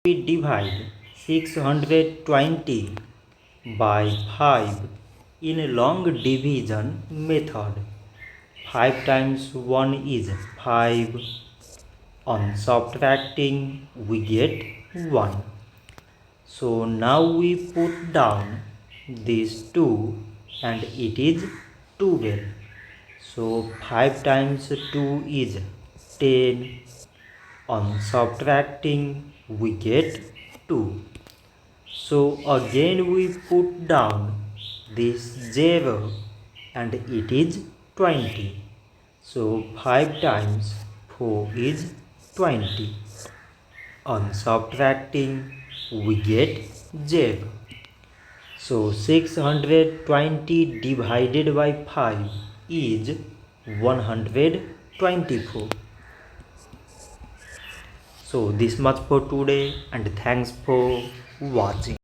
we divide 620 by 5 in long division method. 5 times 1 is 5. On subtracting we get 1. So now we put down these 2 and it is 12. So 5 times 2 is 10. On subtracting we get 2. So again we put down this 0 and it is 20. So 5 times 4 is 20. On subtracting we get 0. So 620 divided by 5 is 124. So this much for today and thanks for watching.